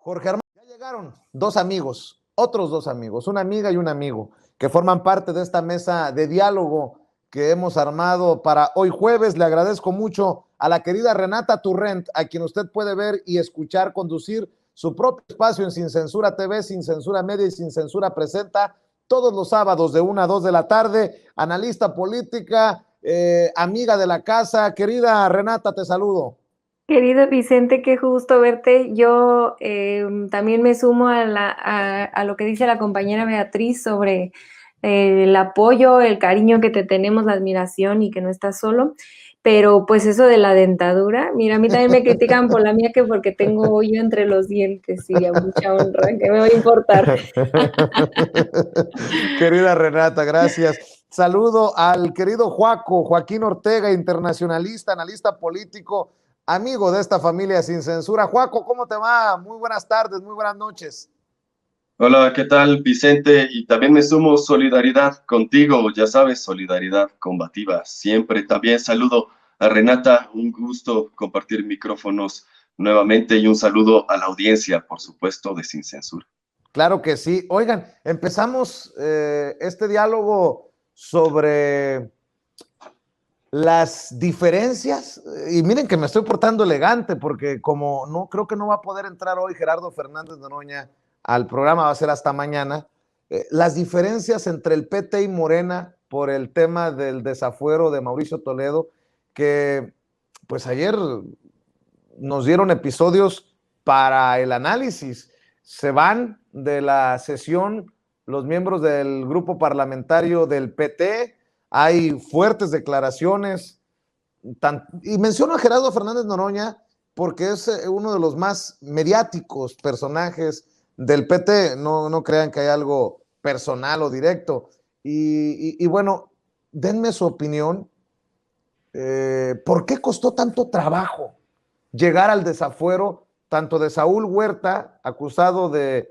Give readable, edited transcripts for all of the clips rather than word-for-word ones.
Jorge Armando, ya llegaron dos amigos, otros dos amigos, una amiga y un amigo, que forman parte de esta mesa de diálogo que hemos armado para hoy jueves. Le agradezco mucho a la querida Renata Turrent, a quien usted puede ver y escuchar conducir su propio espacio en Sin Censura TV, Sin Censura Media y Sin Censura Presenta, todos los sábados de 1 a 2 de la tarde, analista política, amiga de la casa. Querida Renata, te saludo. Querido Vicente, qué gusto verte. Yo también me sumo a lo que dice la compañera Beatriz sobre el apoyo, el cariño que te tenemos, la admiración y que no estás solo. Pero pues eso de la dentadura, mira, a mí también me critican por la mía que porque tengo hoyo entre los dientes y a mucha honra, ¿qué me va a importar? Querida Renata, gracias. Saludo al querido Joaquín Ortega, internacionalista, analista político, amigo de esta familia Sin Censura. Joaco, ¿cómo te va? Muy buenas tardes, muy buenas noches. Hola, ¿qué tal, Vicente? Y también me sumo solidaridad contigo, ya sabes, solidaridad combativa. Siempre también saludo a Renata, un gusto compartir micrófonos nuevamente y un saludo a la audiencia, por supuesto, de Sin Censura. Claro que sí. Oigan, empezamos este diálogo sobre las diferencias, y miren que me estoy portando elegante porque como no creo que no va a poder entrar hoy Gerardo Fernández Noroña al programa, va a ser hasta mañana, las diferencias entre el PT y Morena por el tema del desafuero de Mauricio Toledo, que pues ayer nos dieron episodios para el análisis. Se van de la sesión los miembros del grupo parlamentario del PT, hay fuertes declaraciones, y menciono a Gerardo Fernández Noroña porque es uno de los más mediáticos personajes del PT, no crean que hay algo personal o directo, y bueno, denme su opinión, ¿por qué costó tanto trabajo llegar al desafuero tanto de Saúl Huerta, acusado de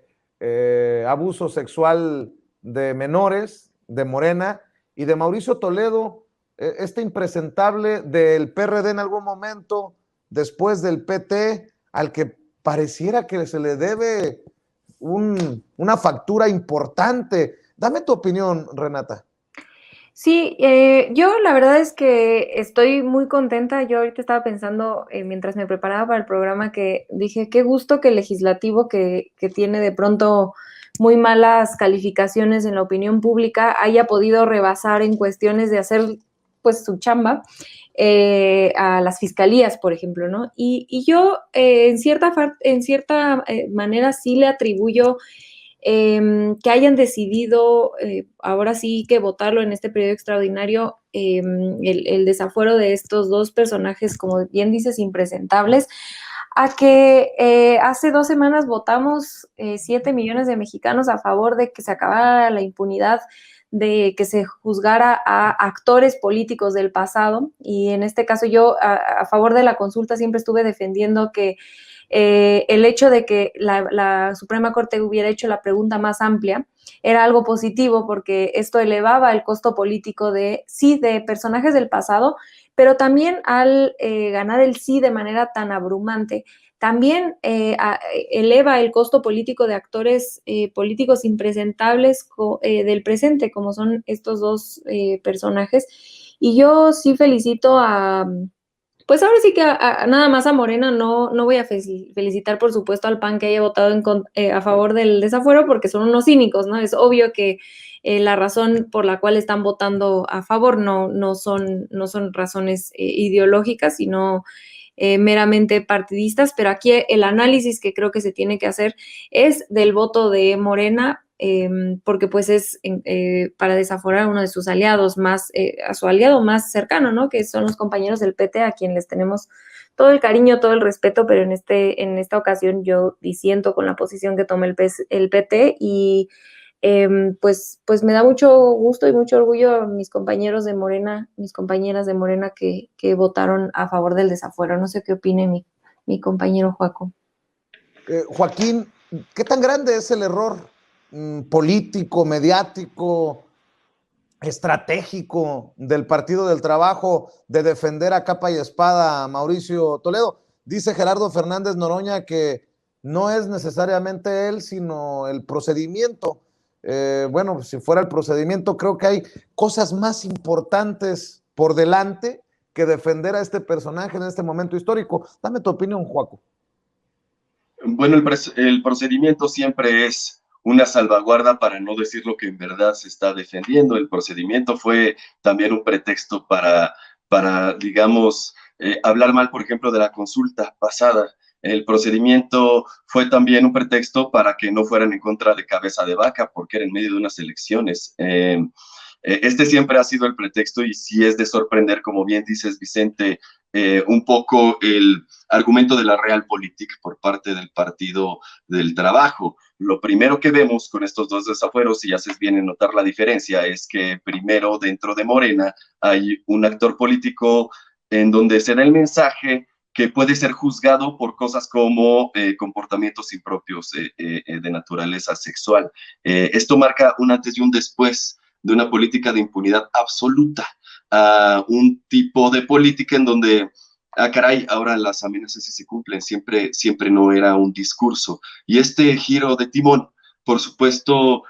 abuso sexual de menores, de Morena, y de Mauricio Toledo, este impresentable del PRD en algún momento, después del PT, al que pareciera que se le debe una factura importante? Dame tu opinión, Renata. Sí, yo la verdad es que estoy muy contenta. Yo ahorita estaba pensando, mientras me preparaba para el programa, que dije, qué gusto que el legislativo que tiene de pronto muy malas calificaciones en la opinión pública haya podido rebasar en cuestiones de hacer pues su chamba a las fiscalías, por ejemplo, ¿no? Y yo en cierta manera sí le atribuyo que hayan decidido ahora sí que votarlo en este periodo extraordinario, el desafuero de estos dos personajes, como bien dices, impresentables, a que hace 2 semanas votamos 7 millones de mexicanos a favor de que se acabara la impunidad, de que se juzgara a actores políticos del pasado, y en este caso yo a favor de la consulta siempre estuve defendiendo que el hecho de que la Suprema Corte hubiera hecho la pregunta más amplia era algo positivo porque esto elevaba el costo político de personajes del pasado, pero también al ganar el sí de manera tan abrumante, también eleva el costo político de actores políticos impresentables del presente, como son estos dos personajes. Y yo sí felicito pues ahora sí que nada más a Morena no voy a felicitar, por supuesto, al PAN que haya votado a favor del desafuero, porque son unos cínicos, ¿no? Es obvio que la razón por la cual están votando a favor no son razones ideológicas, sino meramente partidistas, pero aquí el análisis que creo que se tiene que hacer es del voto de Morena, porque pues es para desaforar a uno de sus aliados más, a su aliado más cercano, ¿no? Que son los compañeros del PT, a quien les tenemos todo el cariño, todo el respeto, pero en esta ocasión yo disiento con la posición que toma el PT y pues me da mucho gusto y mucho orgullo a mis compañeros de Morena, mis compañeras de Morena que votaron a favor del desafuero. No sé qué opine mi compañero Joaco. Joaquín, ¿qué tan grande es el error político, mediático, estratégico del Partido del Trabajo de defender a capa y espada a Mauricio Toledo? Dice Gerardo Fernández Noroña que no es necesariamente él, sino el procedimiento. Bueno, si fuera el procedimiento, creo que hay cosas más importantes por delante que defender a este personaje en este momento histórico. Dame tu opinión, Joaco. Bueno, el procedimiento siempre es una salvaguarda para no decir lo que en verdad se está defendiendo. El procedimiento fue también un pretexto para digamos, hablar mal, por ejemplo, de la consulta pasada. El procedimiento fue también un pretexto para que no fueran en contra de Cabeza de Vaca, porque era en medio de unas elecciones. Este siempre ha sido el pretexto y sí es de sorprender, como bien dices, Vicente, un poco el argumento de la Realpolitik por parte del Partido del Trabajo. Lo primero que vemos con estos dos desafueros, y haces bien en notar la diferencia, es que primero dentro de Morena hay un actor político en donde se da el mensaje que puede ser juzgado por cosas como comportamientos impropios de naturaleza sexual. Esto marca un antes y un después de una política de impunidad absoluta a un tipo de política en donde, caray, ahora las amenazas sí se cumplen, siempre no era un discurso. Y este giro de timón, por supuesto,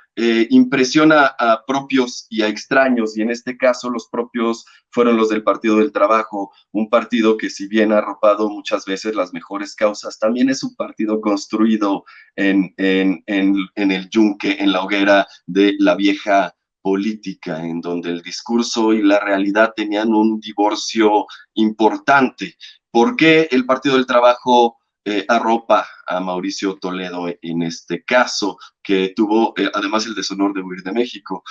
impresiona a propios y a extraños, y en este caso los propios fueron los del Partido del Trabajo, un partido que si bien ha arropado muchas veces las mejores causas, también es un partido construido en el yunque, en la hoguera de la vieja política, en donde el discurso y la realidad tenían un divorcio importante. ¿Por qué el Partido del Trabajo arropa a Mauricio Toledo en este caso, que tuvo además el deshonor de huir de México?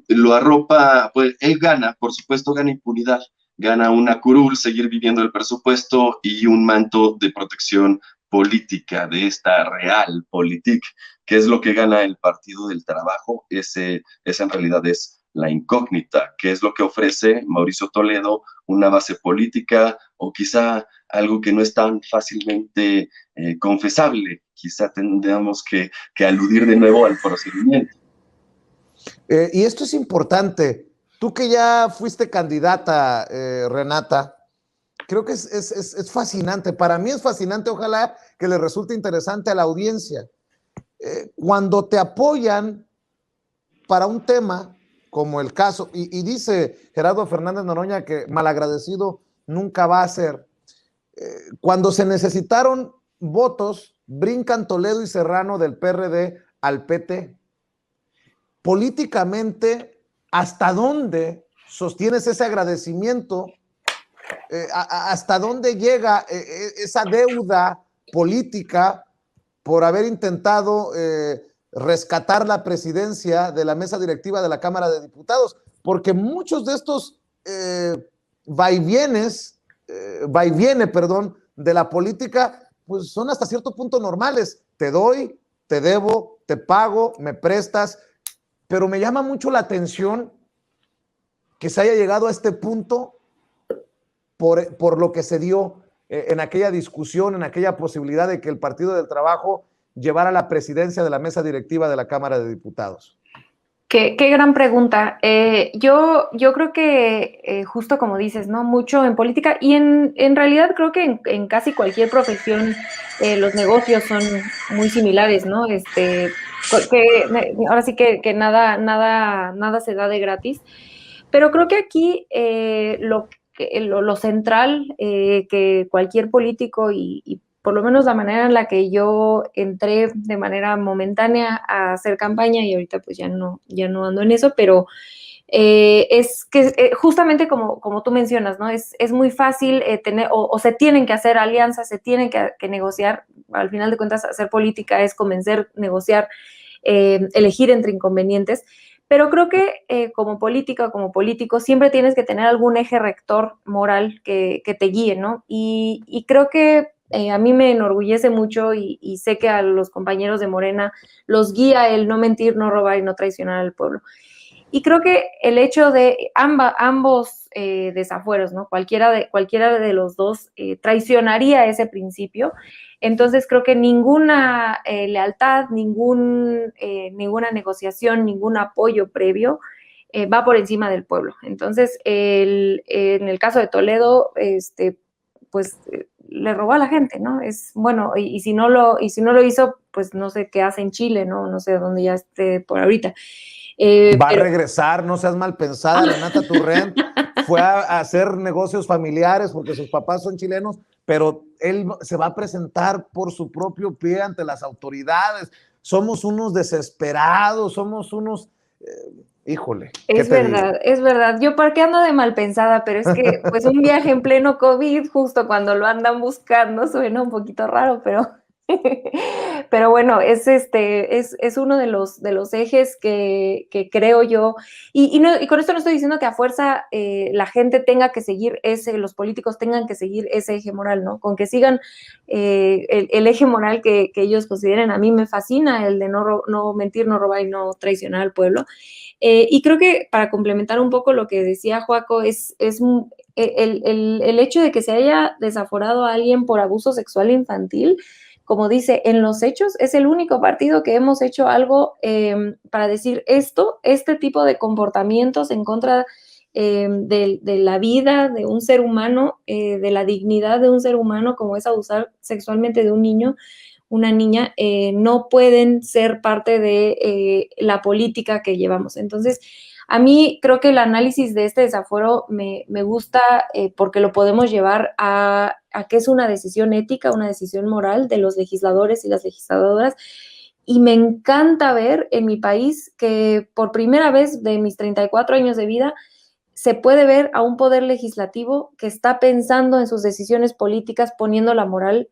Lo arropa, pues él gana, por supuesto, gana impunidad, gana una curul, seguir viviendo el presupuesto y un manto de protección política de esta Realpolitik. ¿Qué es lo que gana el Partido del Trabajo? Esa en realidad es la incógnita. ¿Qué es lo que ofrece Mauricio Toledo? Una base política o quizá algo que no es tan fácilmente confesable. Quizá tendríamos que aludir de nuevo al procedimiento. Y esto es importante. Tú que ya fuiste candidata, Renata, creo que es fascinante. Para mí es fascinante, ojalá que le resulte interesante a la audiencia. Cuando te apoyan para un tema como el caso, y dice Gerardo Fernández Noroña que malagradecido nunca va a ser, cuando se necesitaron votos, brincan Toledo y Serrano del PRD al PT. Políticamente, ¿hasta dónde sostienes ese agradecimiento? ¿Hasta dónde llega esa deuda política por haber intentado rescatar la presidencia de la mesa directiva de la Cámara de Diputados? Porque muchos de estos vaiviene, de la política, pues son hasta cierto punto normales. Te doy, te debo, te pago, me prestas, pero me llama mucho la atención que se haya llegado a este punto por lo que se dio en aquella discusión, en aquella posibilidad de que el Partido del Trabajo llevara la presidencia de la mesa directiva de la Cámara de Diputados. Qué gran pregunta. Yo creo que justo como dices, ¿no? Mucho en política y en realidad creo que en casi cualquier profesión los negocios son muy similares, ¿no? Ahora sí que nada se da de gratis. Pero creo que aquí lo central que cualquier político y por lo menos la manera en la que yo entré de manera momentánea a hacer campaña y ahorita pues ya no ando en eso, pero es que justamente como tú mencionas, ¿no? Es muy fácil tener o se tienen que hacer alianzas, se tienen que negociar, al final de cuentas hacer política es convencer, negociar, elegir entre inconvenientes. Pero creo que como política o como político siempre tienes que tener algún eje rector moral que te guíe, ¿no? Y creo que a mí me enorgullece mucho y sé que a los compañeros de Morena los guía el no mentir, no robar y no traicionar al pueblo. Y creo que el hecho de ambos desafueros, ¿no? Cualquiera de los dos traicionaría ese principio. Entonces creo que ninguna lealtad, ninguna negociación, ningún apoyo previo va por encima del pueblo. Entonces, en el caso de Toledo, pues le robó a la gente, ¿no? Es bueno, y si no lo hizo, pues no sé qué hace en Chile, ¿no? No sé dónde ya esté por ahorita. Va a Pero regresar, no seas mal pensada, Renata Turrent fue a hacer negocios familiares porque sus papás son chilenos, pero él se va a presentar por su propio pie ante las autoridades. Somos unos desesperados, somos unos, híjole, ¿qué te digo? es verdad. Yo porque ando de mal pensada, pero es que pues un viaje en pleno COVID, justo cuando lo andan buscando, suena un poquito raro, pero bueno, es uno de los ejes que creo yo, y con esto no estoy diciendo que a fuerza la gente tenga que seguir los políticos tengan que seguir ese eje moral, ¿no? Con que sigan el eje moral que ellos consideren. A mí me fascina el de no mentir, no robar y no traicionar al pueblo. Y creo que para complementar un poco lo que decía Joaco, es el hecho de que se haya desaforado a alguien por abuso sexual infantil, como dice, en los hechos, es el único partido que hemos hecho algo para decir este tipo de comportamientos en contra de la vida de un ser humano, de la dignidad de un ser humano, como es abusar sexualmente de un niño, una niña, no pueden ser parte de la política que llevamos. Entonces, a mí creo que el análisis de este desafuero me gusta porque lo podemos llevar a que es una decisión ética, una decisión moral de los legisladores y las legisladoras. Y me encanta ver en mi país que por primera vez de mis 34 años de vida se puede ver a un poder legislativo que está pensando en sus decisiones políticas, poniendo la moral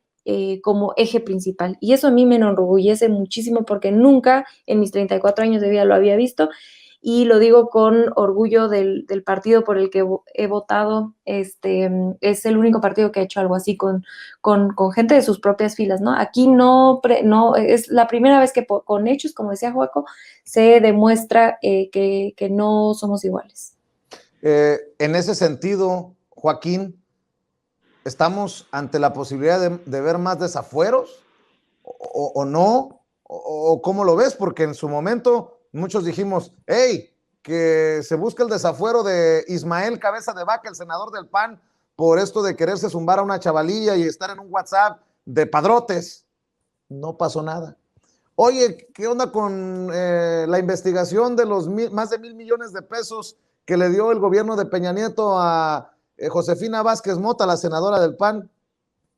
como eje principal. Y eso a mí me enorgullece muchísimo porque nunca en mis 34 años de vida lo había visto, y lo digo con orgullo del partido por el que he votado. Es el único partido que ha hecho algo así con gente de sus propias filas, ¿no? Aquí no es la primera vez que con hechos, como decía Joaco, se demuestra que no somos iguales. En ese sentido, Joaquín, ¿estamos ante la posibilidad de ver más desafueros o no? ¿O cómo lo ves? Porque en su momento muchos dijimos, hey, que se busca el desafuero de Ismael Cabeza de Vaca, el senador del PAN, por esto de quererse zumbar a una chavalilla y estar en un WhatsApp de padrotes. No pasó nada. Oye, ¿qué onda con la investigación de los más de 1,000 millones de pesos que le dio el gobierno de Peña Nieto a Josefina Vázquez Mota, la senadora del PAN?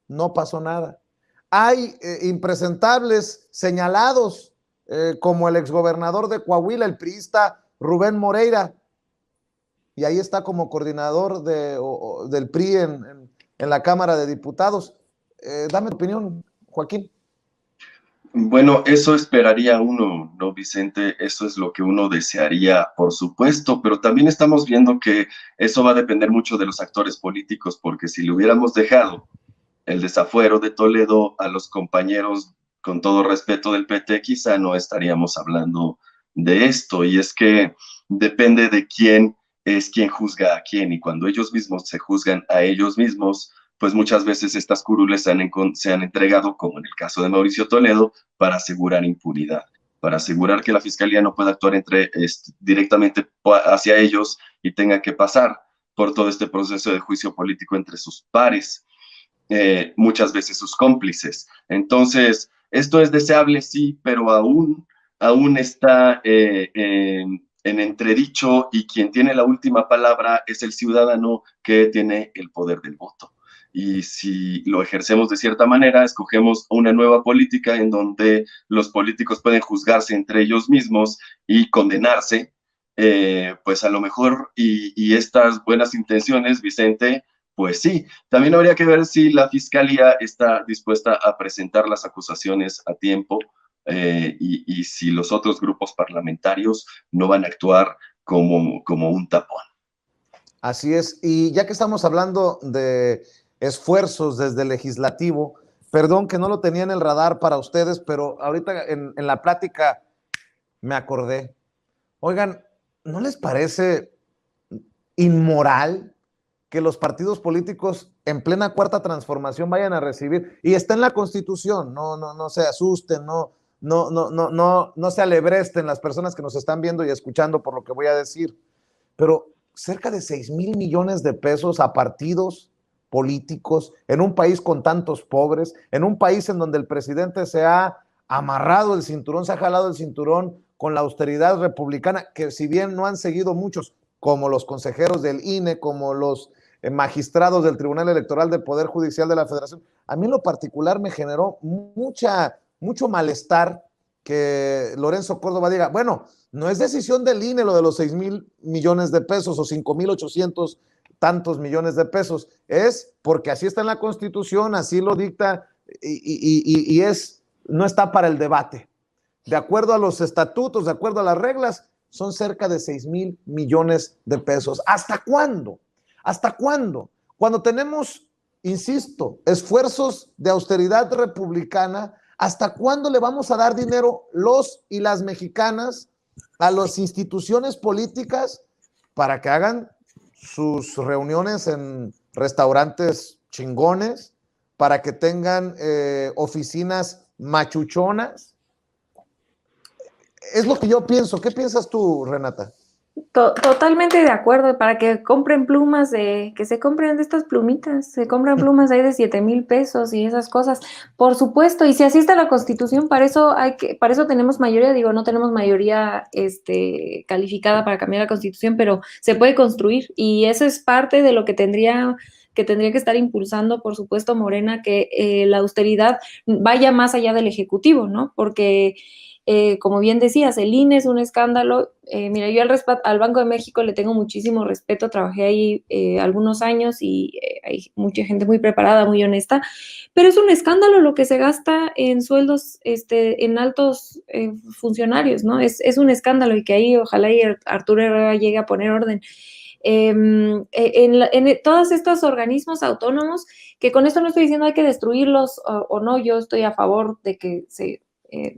No pasó nada. Hay impresentables señalados, como el exgobernador de Coahuila, el priista Rubén Moreira, y ahí está como coordinador del PRI en la Cámara de Diputados. Dame tu opinión, Joaquín. Bueno, eso esperaría uno, ¿no, Vicente? Eso es lo que uno desearía, por supuesto, pero también estamos viendo que eso va a depender mucho de los actores políticos, porque si le hubiéramos dejado el desafuero de Toledo a los compañeros, con todo respeto, del PT, quizá no estaríamos hablando de esto. Y es que depende de quién es quien juzga a quién, y cuando ellos mismos se juzgan a ellos mismos, pues muchas veces estas curules se han entregado, como en el caso de Mauricio Toledo, para asegurar impunidad, para asegurar que la fiscalía no pueda actuar directamente hacia ellos y tenga que pasar por todo este proceso de juicio político entre sus pares, muchas veces sus cómplices. Entonces, esto es deseable, sí, pero aún está en entredicho, y quien tiene la última palabra es el ciudadano, que tiene el poder del voto. Y si lo ejercemos de cierta manera, escogemos una nueva política en donde los políticos pueden juzgarse entre ellos mismos y condenarse, pues a lo mejor, y estas buenas intenciones, Vicente, pues sí. También habría que ver si la fiscalía está dispuesta a presentar las acusaciones a tiempo, y si los otros grupos parlamentarios no van a actuar como un tapón. Así es, y ya que estamos hablando de esfuerzos desde el legislativo, perdón que no lo tenía en el radar para ustedes, pero ahorita en la plática me acordé. Oigan, ¿no les parece inmoral que los partidos políticos en plena cuarta transformación vayan a recibir, y está en la Constitución, no se asusten, no se alebresten las personas que nos están viendo y escuchando por lo que voy a decir, pero cerca de 6,000 millones de pesos a partidos políticos, en un país con tantos pobres, en un país en donde el presidente se ha amarrado el cinturón, se ha jalado el cinturón con la austeridad republicana, que si bien no han seguido muchos, como los consejeros del INE, como los magistrados del Tribunal Electoral del Poder Judicial de la Federación, a mí en lo particular me generó mucho malestar que Lorenzo Córdoba diga, bueno, no es decisión del INE lo de los 6,000 millones de pesos o 5,800 tantos millones de pesos, es porque así está en la Constitución, así lo dicta y no está para el debate. De acuerdo a los estatutos, de acuerdo a las reglas, son cerca de 6,000 millones de pesos. ¿Hasta cuándo? ¿Hasta cuándo? Cuando tenemos, insisto, esfuerzos de austeridad republicana, ¿hasta cuándo le vamos a dar dinero los y las mexicanas a las instituciones políticas para que hagan sus reuniones en restaurantes chingones, para que tengan oficinas machuchonas? Es lo que yo pienso. ¿Qué piensas tú, Renata? Totalmente de acuerdo, para que compren plumas, que se compren de estas plumitas, se compran plumas ahí de 7,000 pesos y esas cosas, por supuesto, y si así está la Constitución, para eso tenemos mayoría, digo, no tenemos mayoría calificada para cambiar la Constitución, pero se puede construir, y eso es parte de lo que tendría que estar impulsando, por supuesto, Morena, que la austeridad vaya más allá del Ejecutivo, ¿no? Porque como bien decías, el INE es un escándalo. Mira, yo al Banco de México le tengo muchísimo respeto, trabajé ahí algunos años y hay mucha gente muy preparada, muy honesta, pero es un escándalo lo que se gasta en sueldos en altos funcionarios, ¿no? Es un escándalo, y que ahí ojalá y Arturo Herrera llegue a poner orden. En todos estos organismos autónomos, que con esto no estoy diciendo hay que destruirlos o no, yo estoy a favor de que se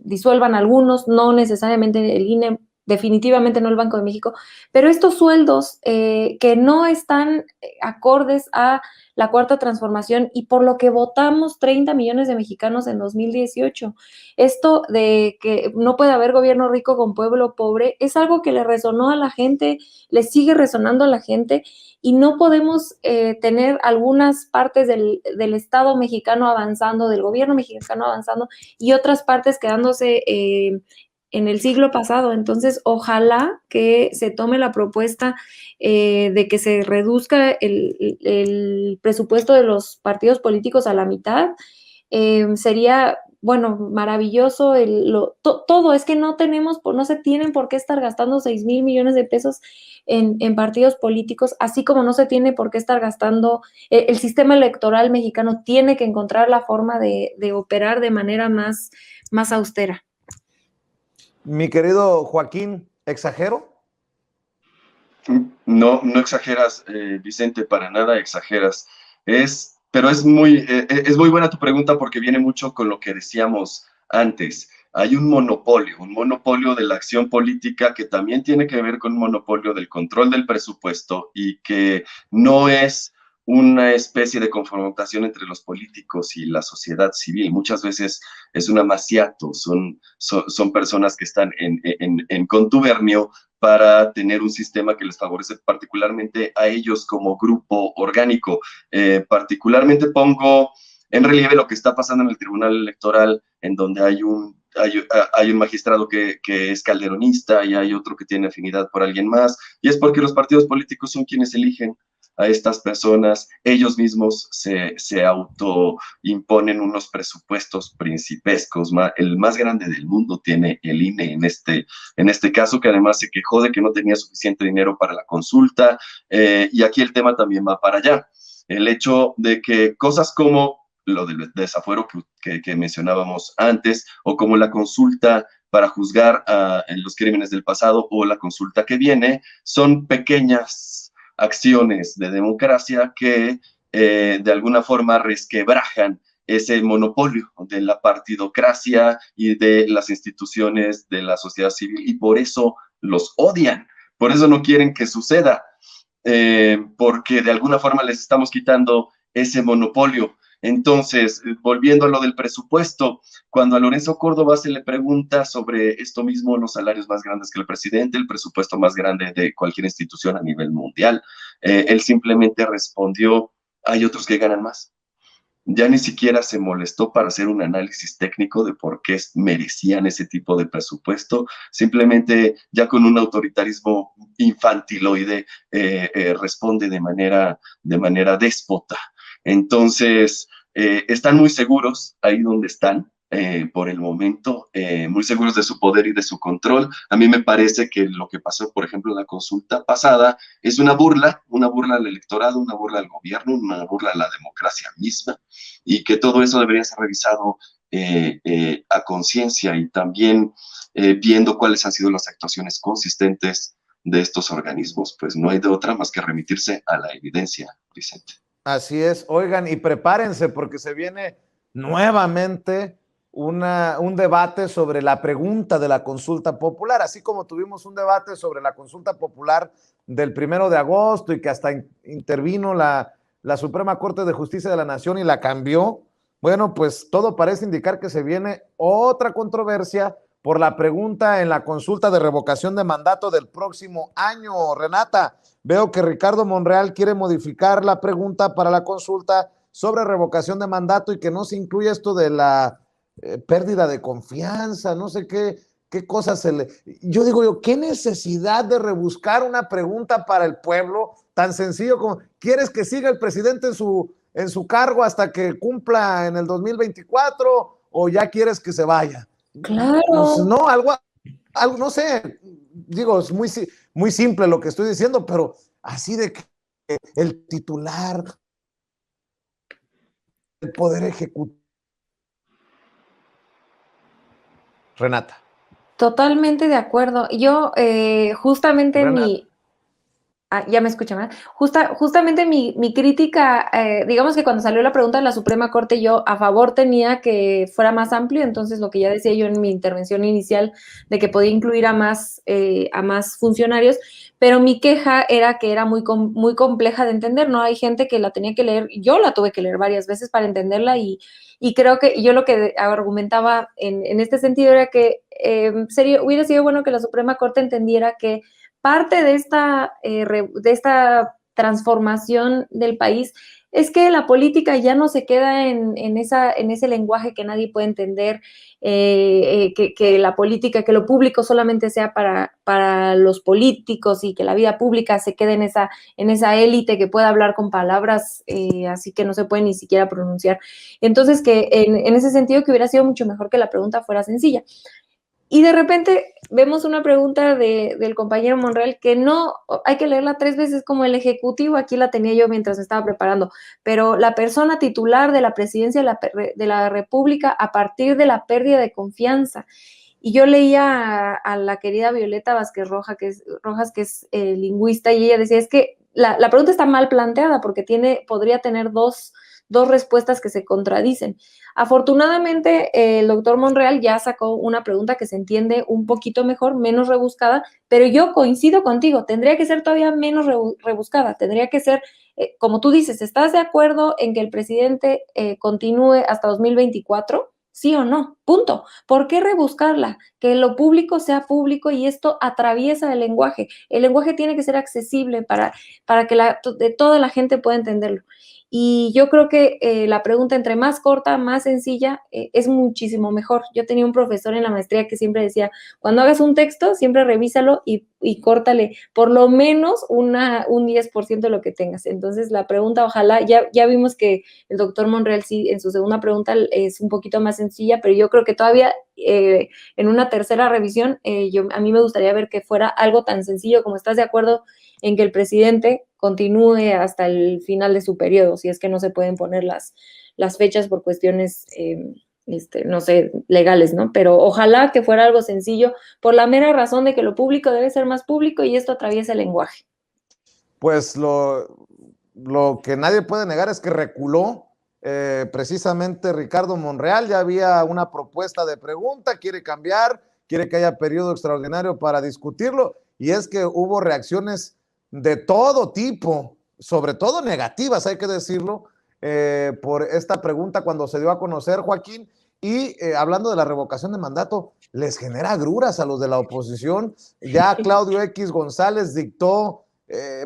disuelvan algunos, no necesariamente el INE, definitivamente no el Banco de México, pero estos sueldos que no están acordes a la Cuarta Transformación y por lo que votamos 30 millones de mexicanos en 2018. Esto de que no puede haber gobierno rico con pueblo pobre es algo que le resonó a la gente, le sigue resonando a la gente, y no podemos tener algunas partes del Estado mexicano avanzando, del gobierno mexicano avanzando, y otras partes quedándose en el siglo pasado. Entonces, ojalá que se tome la propuesta de que se reduzca el presupuesto de los partidos políticos a la mitad. Sería, bueno, maravilloso. Todo es que no se tienen por qué estar gastando 6,000 millones de pesos en partidos políticos, así como no se tiene por qué estar gastando. El sistema electoral mexicano tiene que encontrar la forma de operar de manera más austera. Mi querido Joaquín, ¿exagero? No, no exageras, Vicente, para nada exageras. Pero es muy buena tu pregunta, porque viene mucho con lo que decíamos antes. Hay un monopolio de la acción política, que también tiene que ver con un monopolio del control del presupuesto, y que no es una especie de confrontación entre los políticos y la sociedad civil. Muchas veces es un amaciato, son personas que están en contubernio para tener un sistema que les favorece particularmente a ellos como grupo orgánico. Particularmente pongo en relieve lo que está pasando en el Tribunal Electoral, en donde hay un magistrado que es calderonista y hay otro que tiene afinidad por alguien más, y es porque los partidos políticos son quienes eligen a estas personas. Ellos mismos se autoimponen unos presupuestos principescos. El más grande del mundo tiene el INE en este caso, que además se quejó de que no tenía suficiente dinero para la consulta, y aquí el tema también va para allá. El hecho de que cosas como lo del desafuero que mencionábamos antes, o como la consulta para juzgar en los crímenes del pasado, o la consulta que viene, son pequeñas acciones de democracia que de alguna forma resquebrajan ese monopolio de la partidocracia y de las instituciones de la sociedad civil, y por eso los odian, por eso no quieren que suceda, porque de alguna forma les estamos quitando ese monopolio. Entonces, volviendo a lo del presupuesto, cuando a Lorenzo Córdoba se le pregunta sobre esto mismo, los salarios más grandes que el presidente, el presupuesto más grande de cualquier institución a nivel mundial, él simplemente respondió hay otros que ganan más. Ya ni siquiera se molestó para hacer un análisis técnico de por qué merecían ese tipo de presupuesto, simplemente ya con un autoritarismo infantiloide responde de manera déspota. Entonces, están muy seguros ahí donde están, por el momento, muy seguros de su poder y de su control. A mí me parece que lo que pasó, por ejemplo, en la consulta pasada, es una burla al electorado, una burla al gobierno, una burla a la democracia misma, y que todo eso debería ser revisado a conciencia y también viendo cuáles han sido las actuaciones consistentes de estos organismos. Pues no hay de otra más que remitirse a la evidencia, Vicente. Así es, oigan, y prepárense porque se viene nuevamente un debate sobre la pregunta de la consulta popular, así como tuvimos un debate sobre la consulta popular del 1 de agosto y que hasta intervino la Suprema Corte de Justicia de la Nación y la cambió. Bueno, pues todo parece indicar que se viene otra controversia por la pregunta en la consulta de revocación de mandato del próximo año. Renata, veo que Ricardo Monreal quiere modificar la pregunta para la consulta sobre revocación de mandato y que no se incluya esto de la pérdida de confianza, no sé qué cosas se le... Yo digo, ¿qué necesidad de rebuscar una pregunta para el pueblo tan sencillo como, ¿quieres que siga el presidente en su cargo hasta que cumpla en el 2024 o ya quieres que se vaya? Claro. Pues no, algo no sé, digo, es muy simple lo que estoy diciendo, pero así de que el titular del Poder Ejecutivo. Renata. Totalmente de acuerdo. Yo justamente Renata. ya me escucha más. Justamente mi crítica, digamos que cuando salió la pregunta de la Suprema Corte, yo a favor tenía que fuera más amplio, entonces lo que ya decía yo en mi intervención inicial, de que podía incluir a más funcionarios, pero mi queja era que era muy compleja de entender, ¿no? Hay gente que la tenía que leer, yo la tuve que leer varias veces para entenderla y creo que yo lo que argumentaba en este sentido era que hubiera sido bueno que la Suprema Corte entendiera que parte de esta transformación del país es que la política ya no se queda en ese lenguaje que nadie puede entender, que la política, que lo público solamente sea para los políticos y que la vida pública se quede en esa élite que pueda hablar con palabras así que no se puede ni siquiera pronunciar. Entonces, que en ese sentido que hubiera sido mucho mejor que la pregunta fuera sencilla. Y de repente vemos una pregunta del compañero Monreal que no, hay que leerla 3 veces como el Ejecutivo, aquí la tenía yo mientras me estaba preparando, pero la persona titular de la presidencia de la República a partir de la pérdida de confianza. Y yo leía a la querida Violeta Vázquez Rojas, que es lingüista, y ella decía, es que la pregunta está mal planteada porque podría tener dos respuestas que se contradicen. Afortunadamente, el doctor Monreal ya sacó una pregunta que se entiende un poquito mejor, menos rebuscada, pero yo coincido contigo, tendría que ser todavía menos rebuscada, tendría que ser, como tú dices, ¿estás de acuerdo en que el presidente continúe hasta 2024? ¿Sí o no? Punto. ¿Por qué rebuscarla? Que lo público sea público y esto atraviesa el lenguaje. El lenguaje tiene que ser accesible para que toda la gente pueda entenderlo. Y yo creo que la pregunta entre más corta, más sencilla, es muchísimo mejor. Yo tenía un profesor en la maestría que siempre decía, cuando hagas un texto, siempre revísalo y córtale por lo menos un 10% de lo que tengas. Entonces, la pregunta, ojalá, ya vimos que el doctor Monreal sí, en su segunda pregunta es un poquito más sencilla, pero yo creo que todavía en una tercera revisión, a mí me gustaría ver que fuera algo tan sencillo como estás de acuerdo en que el presidente continúe hasta el final de su periodo, si es que no se pueden poner las fechas por cuestiones, no sé, legales, ¿no? Pero ojalá que fuera algo sencillo, por la mera razón de que lo público debe ser más público y esto atraviesa el lenguaje. Pues lo que nadie puede negar es que reculó precisamente Ricardo Monreal, ya había una propuesta de pregunta, quiere cambiar, quiere que haya periodo extraordinario para discutirlo, y es que hubo reacciones de todo tipo, sobre todo negativas, hay que decirlo, por esta pregunta cuando se dio a conocer, Joaquín, y hablando de la revocación de mandato, les genera agruras a los de la oposición. Ya Claudio X González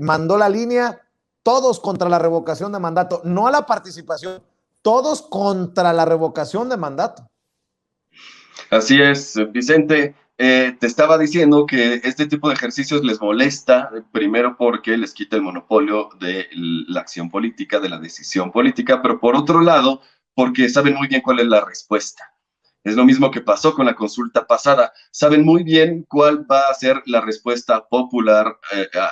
mandó la línea, todos contra la revocación de mandato, no a la participación, todos contra la revocación de mandato. Así es, Vicente. Te estaba diciendo que este tipo de ejercicios les molesta, primero porque les quita el monopolio de la acción política, de la decisión política, pero por otro lado, porque saben muy bien cuál es la respuesta. Es lo mismo que pasó con la consulta pasada. Saben muy bien cuál va a ser la respuesta popular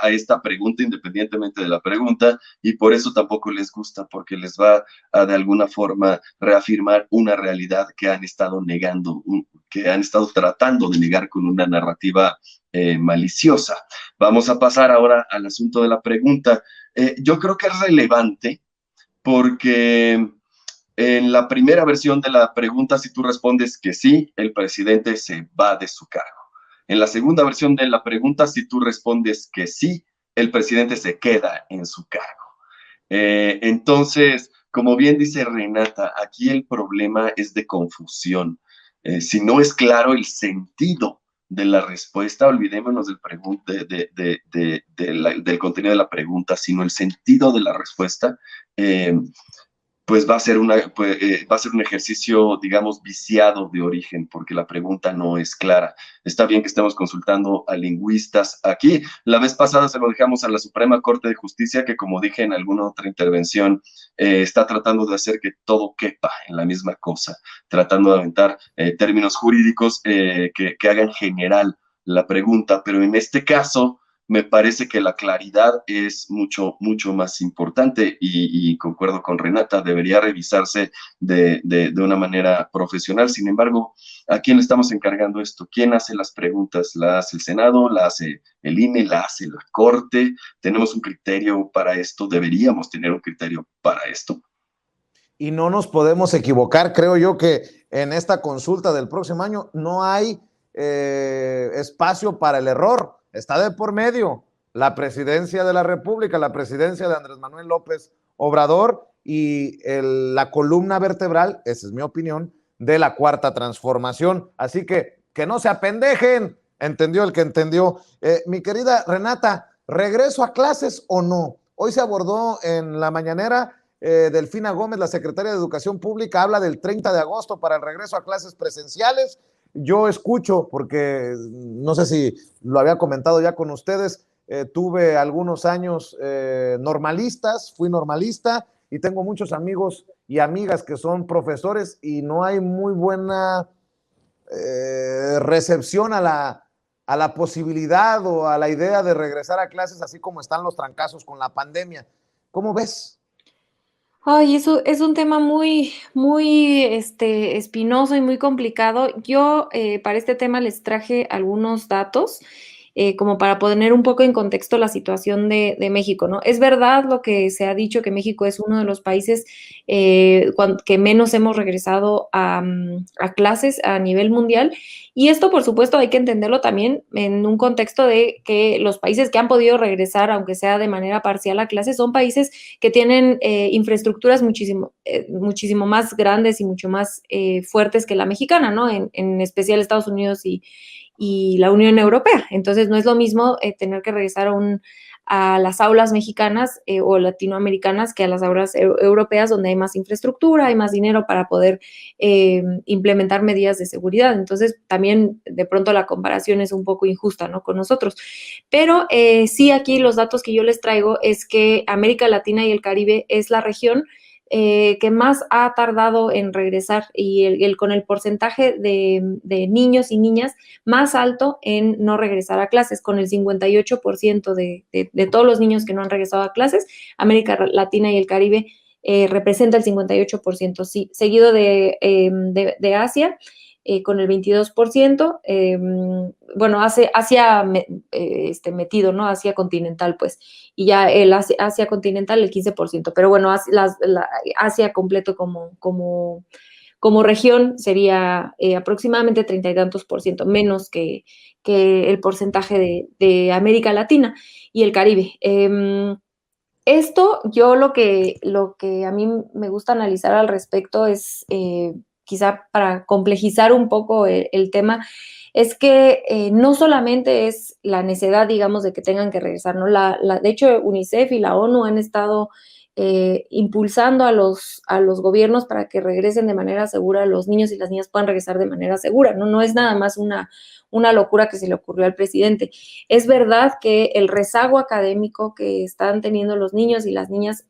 a esta pregunta, independientemente de la pregunta, y por eso tampoco les gusta, porque les va a de alguna forma reafirmar una realidad que han estado negando, que han estado tratando de negar con una narrativa maliciosa. Vamos a pasar ahora al asunto de la pregunta. Yo creo que es relevante porque en la primera versión de la pregunta, si tú respondes que sí, el presidente se va de su cargo. En la segunda versión de la pregunta, si tú respondes que sí, el presidente se queda en su cargo. Entonces, como bien dice Renata, aquí el problema es de confusión. Si no es claro el sentido de la respuesta, olvidémonos del contenido de la pregunta, sino el sentido de la respuesta, pues va a ser va a ser un ejercicio, digamos, viciado de origen, porque la pregunta no es clara. Está bien que estemos consultando a lingüistas aquí. La vez pasada se lo dejamos a la Suprema Corte de Justicia, que como dije en alguna otra intervención, está tratando de hacer que todo quepa en la misma cosa, tratando de aventar términos jurídicos que hagan general la pregunta, pero en este caso me parece que la claridad es mucho, mucho más importante y concuerdo con Renata, debería revisarse de una manera profesional. Sin embargo, ¿a quién le estamos encargando esto? ¿Quién hace las preguntas? ¿La hace el Senado? ¿La hace el INE? ¿La hace la Corte? ¿Tenemos un criterio para esto? ¿Deberíamos tener un criterio para esto? Y no nos podemos equivocar. Creo yo que en esta consulta del próximo año no hay espacio para el error. Está de por medio la presidencia de la República, la presidencia de Andrés Manuel López Obrador y la columna vertebral, esa es mi opinión, de la Cuarta Transformación. Así que no se apendejen, entendió el que entendió. Mi querida Renata, ¿regreso a clases o no? Hoy se abordó en la mañanera, Delfina Gómez, la secretaria de Educación Pública, habla del 30 de agosto para el regreso a clases presenciales. Yo escucho, porque no sé si lo había comentado ya con ustedes, tuve algunos años normalistas, fui normalista y tengo muchos amigos y amigas que son profesores y no hay muy buena recepción a la posibilidad o a la idea de regresar a clases así como están los trancazos con la pandemia. ¿Cómo ves? Ay, eso es un tema muy, muy, espinoso y muy complicado. Yo, para este tema les traje algunos datos, como para poner un poco en contexto la situación de México, ¿no? Es verdad lo que se ha dicho, que México es uno de los países que menos hemos regresado a clases a nivel mundial. Y esto, por supuesto, hay que entenderlo también en un contexto de que los países que han podido regresar, aunque sea de manera parcial a clases, son países que tienen infraestructuras muchísimo más grandes y mucho más fuertes que la mexicana, ¿no? En especial Estados Unidos y la Unión Europea. Entonces, no es lo mismo tener que regresar a las aulas mexicanas o latinoamericanas que a las aulas europeas, donde hay más infraestructura, hay más dinero para poder implementar medidas de seguridad. Entonces, también de pronto la comparación es un poco injusta, ¿no? Con nosotros. Pero sí, aquí los datos que yo les traigo es que América Latina y el Caribe es la región que más ha tardado en regresar y con el porcentaje de niños y niñas más alto en no regresar a clases, con el 58% de todos los niños que no han regresado a clases. América Latina y el Caribe representa el 58%, sí, seguido de Asia, con el 22%, bueno, Asia metido, ¿no? Asia continental, pues, y ya el Asia continental el 15%, pero bueno, Asia completo como región sería aproximadamente 30 y tantos por ciento, menos que el porcentaje de América Latina y el Caribe. Esto, yo lo que a mí me gusta analizar al respecto es quizá para complejizar un poco el tema, es que no solamente es la necesidad, digamos, de que tengan que regresar, ¿no? De hecho, UNICEF y la ONU han estado impulsando a los gobiernos para que regresen de manera segura, los niños y las niñas puedan regresar de manera segura, ¿no? No es nada más una locura que se le ocurrió al presidente. Es verdad que el rezago académico que están teniendo los niños y las niñas,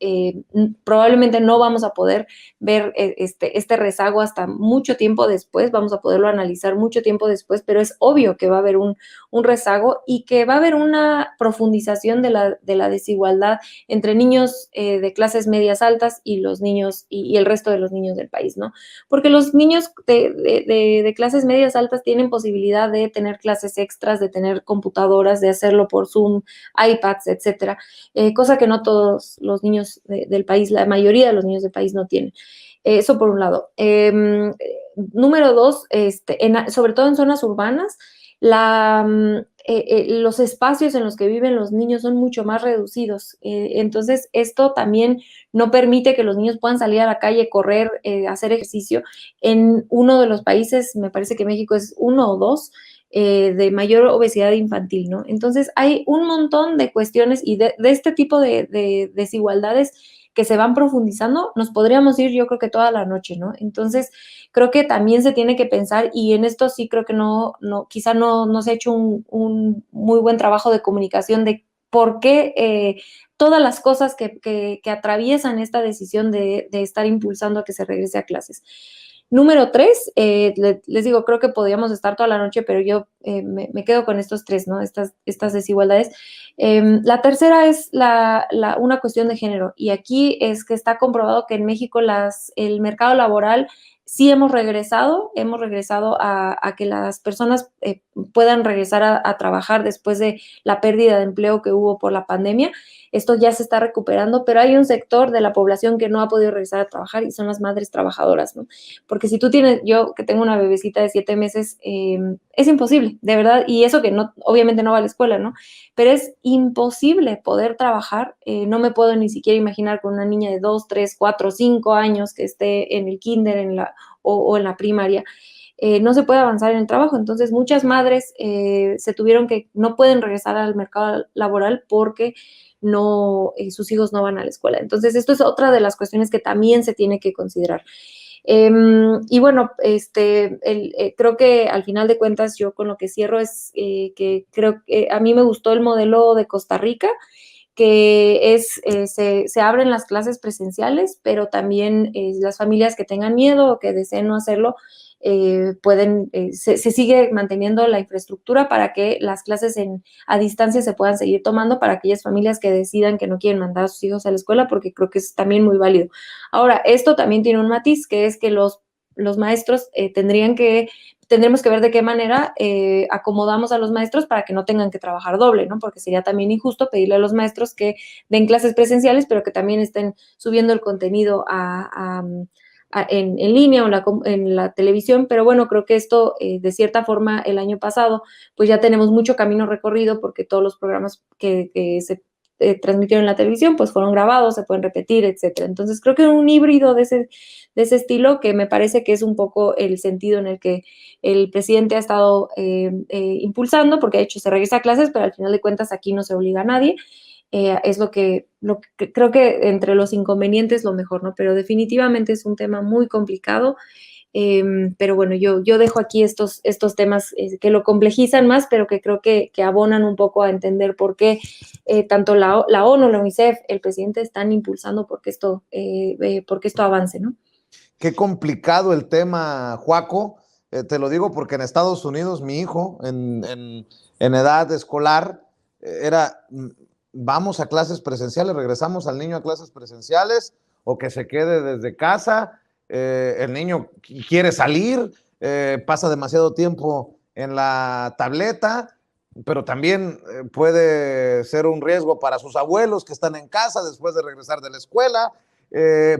probablemente no vamos a poder ver este rezago hasta mucho tiempo después, vamos a poderlo analizar mucho tiempo después, pero es obvio que va a haber un rezago y que va a haber una profundización de la desigualdad entre niños de clases medias altas y los niños y el resto de los niños del país, ¿no? Porque los niños de clases medias altas tienen posibilidad de tener clases extras, de tener computadoras, de hacerlo por Zoom, iPads, etcétera, cosa que no todos los niños del país, la mayoría de los niños del país no tienen. Eso por un lado. Número dos, sobre todo en zonas urbanas, los espacios en los que viven los niños son mucho más reducidos. Entonces, esto también no permite que los niños puedan salir a la calle, correr, hacer ejercicio. En uno de los países, me parece que México es uno o dos, de mayor obesidad infantil, ¿no? Entonces, hay un montón de cuestiones y de este tipo de desigualdades que se van profundizando, nos podríamos ir yo creo que toda la noche, ¿no? Entonces, creo que también se tiene que pensar, y en esto sí creo que quizá no se ha hecho un muy buen trabajo de comunicación de por qué todas las cosas que atraviesan esta decisión de estar impulsando a que se regrese a clases. Número tres, les digo, creo que podríamos estar toda la noche, pero yo me quedo con estos tres, ¿no? Estas desigualdades. La tercera es una cuestión de género, y aquí es que está comprobado que en México el mercado laboral sí hemos regresado a que las personas puedan regresar a trabajar después de la pérdida de empleo que hubo por la pandemia. Esto ya se está recuperando, pero hay un sector de la población que no ha podido regresar a trabajar y son las madres trabajadoras, ¿no? Porque si tú yo que tengo una bebecita de 7 meses, es imposible, de verdad, y eso que no, obviamente no va a la escuela, ¿no? Pero es imposible poder trabajar, no me puedo ni siquiera imaginar con una niña de 2, 3, 4, 5 años que esté en el kinder o en la primaria. No se puede avanzar en el trabajo. Entonces, muchas madres no pueden regresar al mercado laboral porque sus hijos no van a la escuela. Entonces, esto es otra de las cuestiones que también se tiene que considerar. Y bueno, creo que al final de cuentas yo con lo que cierro es que creo que a mí me gustó el modelo de Costa Rica, que se abren las clases presenciales, pero también las familias que tengan miedo o que deseen no hacerlo, se sigue manteniendo la infraestructura para que las clases a distancia se puedan seguir tomando para aquellas familias que decidan que no quieren mandar a sus hijos a la escuela, porque creo que es también muy válido. Ahora, esto también tiene un matiz, que es que los maestros tendremos que ver de qué manera acomodamos a los maestros para que no tengan que trabajar doble, ¿no? Porque sería también injusto pedirle a los maestros que den clases presenciales, pero que también estén subiendo el contenido en línea o en la televisión. Pero bueno, creo que esto, de cierta forma, el año pasado, pues ya tenemos mucho camino recorrido porque todos los programas que se transmitieron en la televisión, pues fueron grabados, se pueden repetir, etcétera. Entonces, creo que un híbrido de ese estilo, que me parece que es un poco el sentido en el que el presidente ha estado impulsando, porque de hecho se regresa a clases, pero al final de cuentas aquí no se obliga a nadie. Es lo que creo que entre los inconvenientes lo mejor, ¿no? Pero definitivamente es un tema muy complicado. Pero bueno, yo dejo aquí estos temas que lo complejizan más, pero que creo que abonan un poco a entender por qué tanto la ONU, la UNICEF, el presidente están impulsando porque esto avance, ¿no? Qué complicado el tema, Joaco. Te lo digo porque en Estados Unidos mi hijo en edad escolar vamos a clases presenciales, regresamos al niño a clases presenciales o que se quede desde casa. El niño quiere salir, pasa demasiado tiempo en la tableta, pero también puede ser un riesgo para sus abuelos que están en casa después de regresar de la escuela.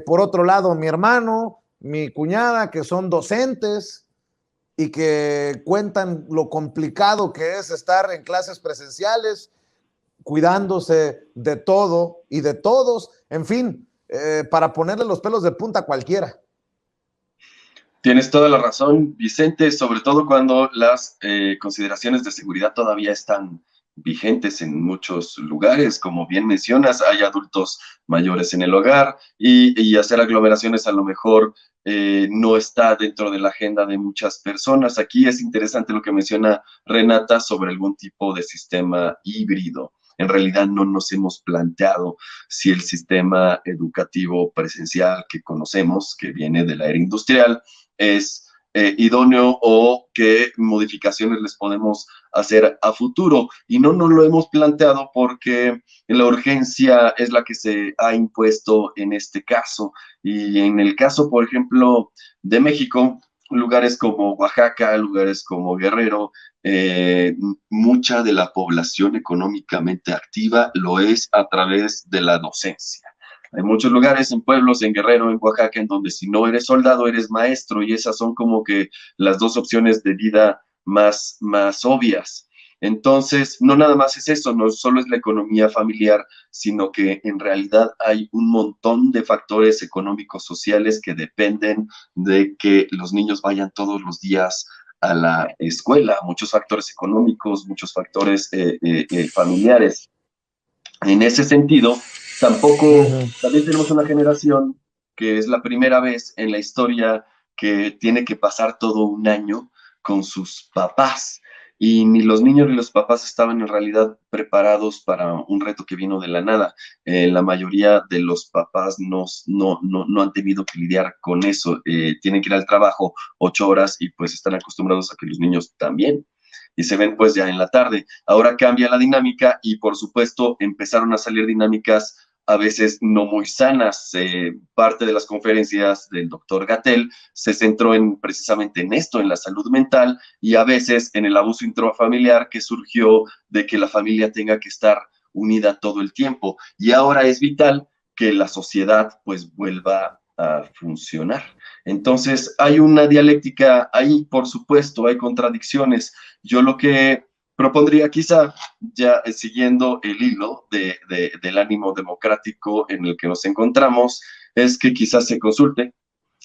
Por otro lado, mi hermano, mi cuñada, que son docentes y que cuentan lo complicado que es estar en clases presenciales, cuidándose de todo y de todos, en fin, para ponerle los pelos de punta a cualquiera. Tienes toda la razón, Vicente, sobre todo cuando las consideraciones de seguridad todavía están vigentes en muchos lugares. Como bien mencionas, hay adultos mayores en el hogar y hacer aglomeraciones a lo mejor no está dentro de la agenda de muchas personas. Aquí es interesante lo que menciona Renata sobre algún tipo de sistema híbrido. En realidad no nos hemos planteado si el sistema educativo presencial que conocemos, que viene de la era industrial, es idóneo o qué modificaciones les podemos hacer a futuro. Y no nos lo hemos planteado porque la urgencia es la que se ha impuesto en este caso. Y en el caso, por ejemplo, de México, lugares como Oaxaca, lugares como Guerrero, mucha de la población económicamente activa lo es a través de la docencia. Hay muchos lugares en pueblos, en Guerrero, en Oaxaca, en donde si no eres soldado, eres maestro, y esas son como que las dos opciones de vida más obvias. Entonces, no nada más es eso, no solo es la economía familiar, sino que en realidad hay un montón de factores económicos sociales que dependen de que los niños vayan todos los días a la escuela, muchos factores económicos, muchos factores familiares. En ese sentido, tampoco, también tenemos una generación que es la primera vez en la historia que tiene que pasar todo un año con sus papás. Y ni los niños ni los papás estaban en realidad preparados para un reto que vino de la nada. La mayoría de los papás no han tenido que lidiar con eso. Tienen que ir al trabajo 8 horas y pues están acostumbrados a que los niños también. Y se ven pues ya en la tarde. Ahora cambia la dinámica y por supuesto empezaron a salir dinámicas a veces no muy sanas. Parte de las conferencias del doctor Gatell se centró precisamente en esto, en la salud mental y a veces en el abuso intrafamiliar que surgió de que la familia tenga que estar unida todo el tiempo. Y ahora es vital que la sociedad pues vuelva a funcionar. Entonces hay una dialéctica ahí, por supuesto, hay contradicciones. Yo lo que propondría quizá, ya siguiendo el hilo del ánimo democrático en el que nos encontramos, es que quizás se consulte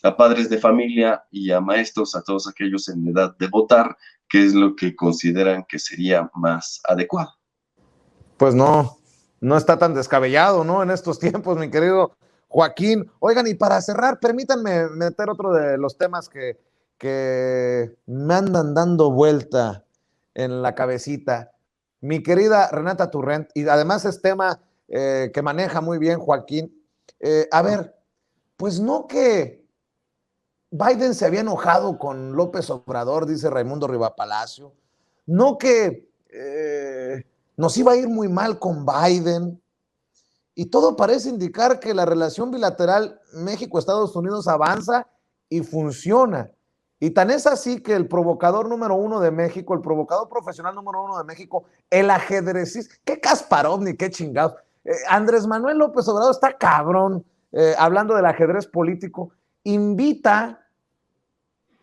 a padres de familia y a maestros, a todos aquellos en edad de votar, qué es lo que consideran que sería más adecuado. Pues no, no está tan descabellado, ¿no? En estos tiempos, mi querido Joaquín. Oigan, y para cerrar, permítanme meter otro de los temas que me andan dando vuelta en la cabecita. Mi querida Renata Turrent, y además es tema que maneja muy bien Joaquín. A ver, pues no que Biden se había enojado con López Obrador, dice Raimundo Rivapalacio, no que nos iba a ir muy mal con Biden, y todo parece indicar que la relación bilateral México-Estados Unidos avanza y funciona. Y tan es así que el provocador número uno de México, el provocador profesional número uno de México, el ajedrecista, qué Kasparov ni qué chingados, Andrés Manuel López Obrador está cabrón, hablando del ajedrez político, invita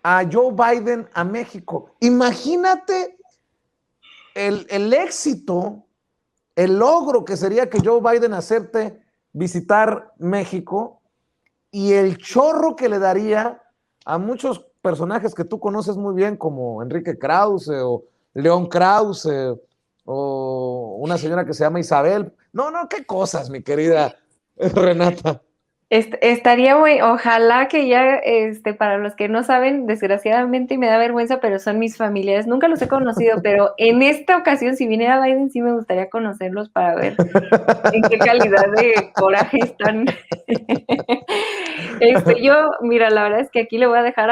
a Joe Biden a México. Imagínate el éxito, el logro que sería que Joe Biden acepte visitar México y el chorro que le daría a muchos personajes que tú conoces muy bien, como Enrique Krause o León Krause o una señora que se llama Isabel. No, qué cosas, mi querida Renata. Estaría muy, ojalá que ya, para los que no saben, desgraciadamente me da vergüenza, pero son mis familiares, nunca los he conocido, pero en esta ocasión, si viniera Biden, sí me gustaría conocerlos para ver en qué calidad de coraje están. Yo, mira, la verdad es que aquí le voy a dejar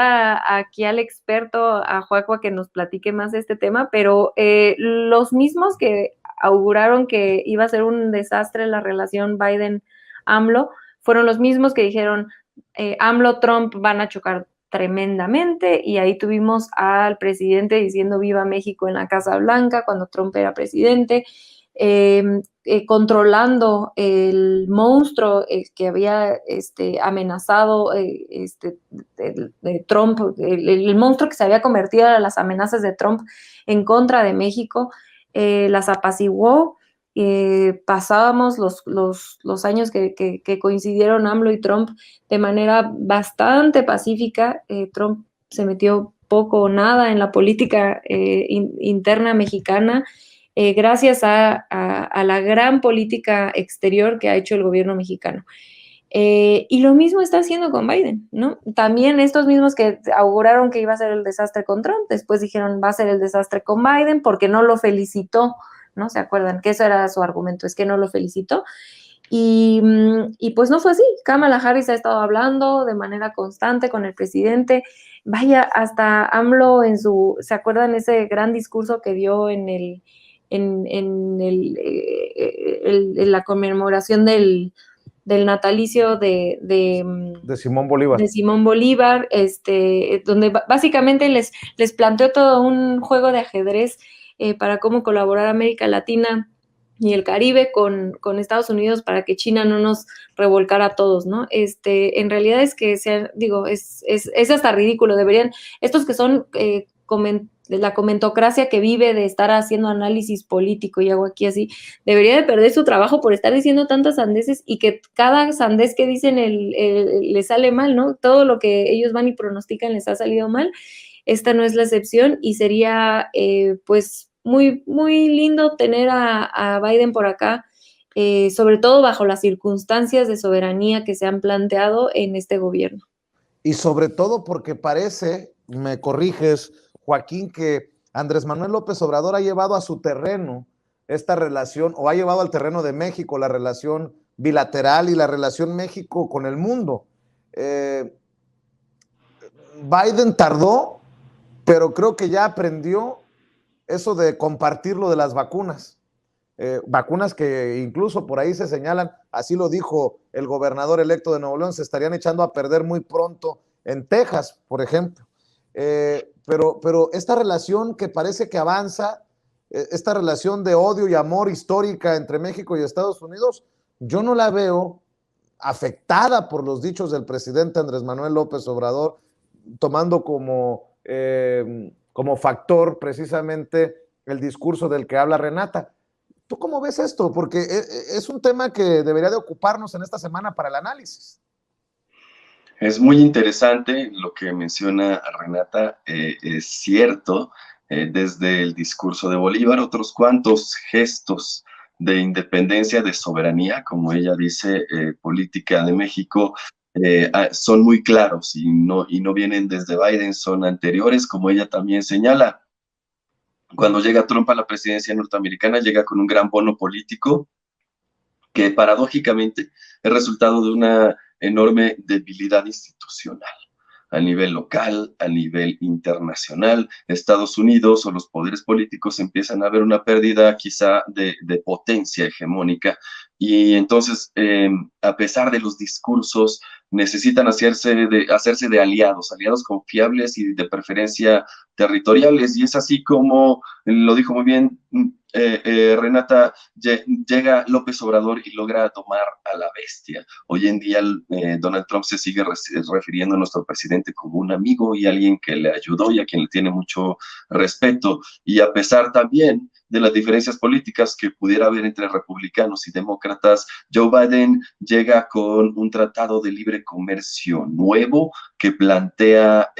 aquí al experto, a Joaco, que nos platique más de este tema, pero los mismos que auguraron que iba a ser un desastre la relación Biden-AMLO, fueron los mismos que dijeron AMLO-Trump van a chocar tremendamente, y ahí tuvimos al presidente diciendo viva México en la Casa Blanca cuando Trump era presidente, controlando el monstruo que había amenazado de Trump, el monstruo que se había convertido en las amenazas de Trump en contra de México, las apaciguó. Pasábamos los años que coincidieron AMLO y Trump de manera bastante pacífica. Trump se metió poco o nada en la política interna mexicana, gracias a la gran política exterior que ha hecho el gobierno mexicano. Y lo mismo está haciendo con Biden, ¿no? También estos mismos que auguraron que iba a ser el desastre con Trump, después dijeron va a ser el desastre con Biden porque no lo felicitó, ¿no? ¿Se acuerdan? Que eso era su argumento, es que no lo felicitó. Y pues no fue así. Kamala Harris ha estado hablando de manera constante con el presidente. Vaya, hasta AMLO ¿se acuerdan ese gran discurso que dio en la conmemoración del natalicio de Simón Bolívar. De Simón Bolívar, donde básicamente les planteó todo un juego de ajedrez para cómo colaborar América Latina y el Caribe con Estados Unidos para que China no nos revolcara a todos, ¿no? En realidad es que, es hasta ridículo, estos que son la comentocracia que vive de estar haciendo análisis político, y hago aquí así, debería de perder su trabajo por estar diciendo tantas sandeces y que cada sandez que dicen le sale mal, ¿no? Todo lo que ellos van y pronostican les ha salido mal. Esta no es la excepción y sería, pues, muy, muy lindo tener a Biden por acá, sobre todo bajo las circunstancias de soberanía que se han planteado en este gobierno. Y sobre todo porque parece, me corriges, Joaquín, que Andrés Manuel López Obrador ha llevado a su terreno esta relación, o ha llevado al terreno de México la relación bilateral y la relación México con el mundo. Biden tardó, pero creo que ya aprendió eso de compartir lo de las vacunas. Vacunas que incluso por ahí se señalan, así lo dijo el gobernador electo de Nuevo León, se estarían echando a perder muy pronto en Texas, por ejemplo. Pero esta relación que parece que avanza, esta relación de odio y amor histórica entre México y Estados Unidos, yo no la veo afectada por los dichos del presidente Andrés Manuel López Obrador, tomando como factor precisamente el discurso del que habla Renata. ¿Tú cómo ves esto? Porque es un tema que debería de ocuparnos en esta semana para el análisis. Es muy interesante lo que menciona Renata, es cierto, desde el discurso de Bolívar, otros cuantos gestos de independencia, de soberanía, como ella dice, política de México, son muy claros y no vienen desde Biden, son anteriores, como ella también señala. Cuando llega Trump a la presidencia norteamericana, llega con un gran bono político que paradójicamente es resultado de una enorme debilidad institucional a nivel local, a nivel internacional. Estados Unidos o los poderes políticos empiezan a ver una pérdida quizá de potencia hegemónica y entonces, a pesar de los discursos, necesitan hacerse de aliados confiables y de preferencia territoriales, y es así como lo dijo muy bien Renata, llega López Obrador y logra tomar a la bestia. Hoy en día Donald Trump se sigue refiriendo a nuestro presidente como un amigo y alguien que le ayudó y a quien le tiene mucho respeto, y a pesar también de las diferencias políticas que pudiera haber entre republicanos y demócratas, Joe Biden llega con un tratado de libre comercio nuevo que plantea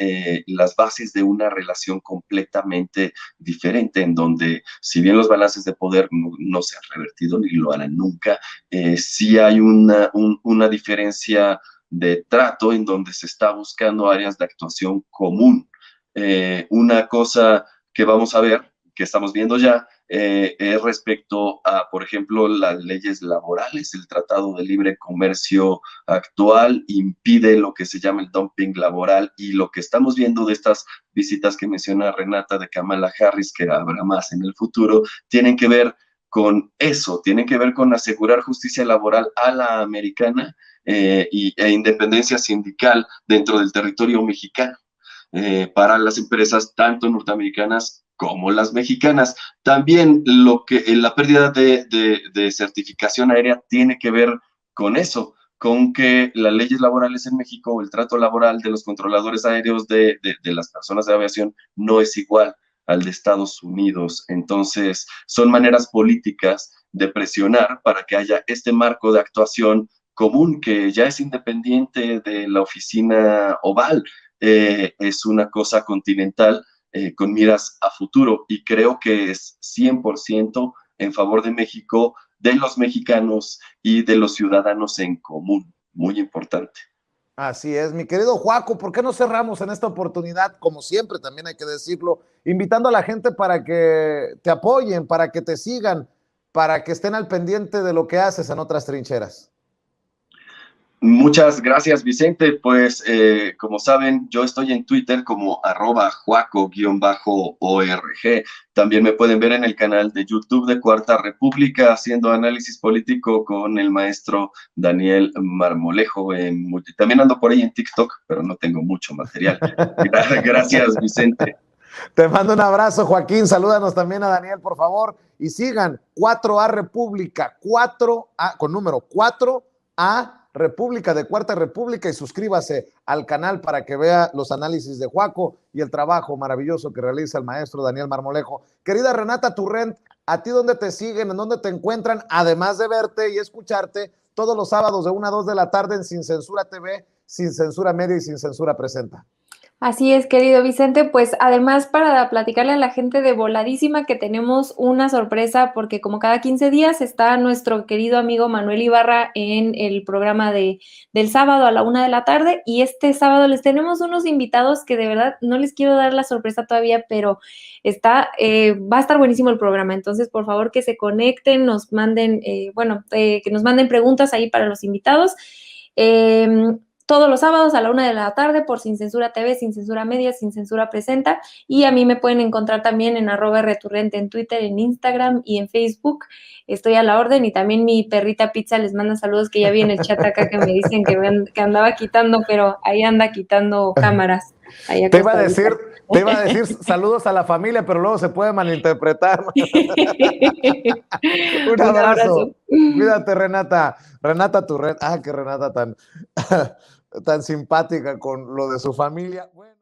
las bases de una relación completamente diferente, en donde, si bien los balances de poder no se han revertido ni lo harán nunca, sí hay una diferencia de trato en donde se está buscando áreas de actuación común. Una cosa que vamos a ver, que estamos viendo ya, es respecto a, por ejemplo, las leyes laborales. El Tratado de Libre Comercio actual impide lo que se llama el dumping laboral, y lo que estamos viendo de estas visitas que menciona Renata de Kamala Harris, que habrá más en el futuro, tienen que ver con eso, tienen que ver con asegurar justicia laboral a la americana e independencia sindical dentro del territorio mexicano. Para las empresas tanto norteamericanas como las mexicanas. También la pérdida de certificación aérea tiene que ver con eso, con que las leyes laborales en México, el trato laboral de los controladores aéreos de las personas de aviación no es igual al de Estados Unidos. Entonces, son maneras políticas de presionar para que haya este marco de actuación común que ya es independiente de la oficina oval. es una cosa continental con miras a futuro, y creo que es 100% en favor de México, de los mexicanos y de los ciudadanos en común. Muy importante. Así es, mi querido Joaco, ¿por qué no cerramos en esta oportunidad, como siempre, también hay que decirlo, invitando a la gente para que te apoyen, para que te sigan, para que estén al pendiente de lo que haces en otras trincheras? Muchas gracias, Vicente. Pues, como saben, yo estoy en Twitter como @Juaco_ORG. También me pueden ver en el canal de YouTube de Cuarta República haciendo análisis político con el maestro Daniel Marmolejo. También ando por ahí en TikTok, pero no tengo mucho material. Gracias, Vicente. Te mando un abrazo, Joaquín. Salúdanos también a Daniel, por favor. Y sigan 4A República, 4A con número 4A República de Cuarta República, y suscríbase al canal para que vea los análisis de Joaco y el trabajo maravilloso que realiza el maestro Daniel Marmolejo. Querida Renata Turrent, ¿a ti dónde te siguen, en dónde te encuentran, además de verte y escucharte todos los sábados de 1 a 2 de la tarde en Sin Censura TV, Sin Censura Media y Sin Censura Presenta? Así es, querido Vicente, pues además para platicarle a la gente de voladísima que tenemos una sorpresa, porque como cada 15 días está nuestro querido amigo Manuel Ibarra en el programa del sábado a la 1 de la tarde, y este sábado les tenemos unos invitados que de verdad no les quiero dar la sorpresa todavía, pero va a estar buenísimo el programa. Entonces por favor que se conecten, nos manden, que nos manden preguntas ahí para los invitados. Todos los sábados a la 1 de la tarde por Sin Censura TV, Sin Censura Media, Sin Censura Presenta, y a mí me pueden encontrar también en @returrente en Twitter, en Instagram y en Facebook. Estoy a la orden, y también mi perrita Pizza les manda saludos, que ya vi en el chat acá que me dicen que andaba quitando, pero ahí anda quitando cámaras. Te iba a decir saludos a la familia, pero luego se puede malinterpretar. Un abrazo. Cuídate, Renata. Renata Turrent. Ah, qué Renata tan simpática con lo de su familia. Bueno.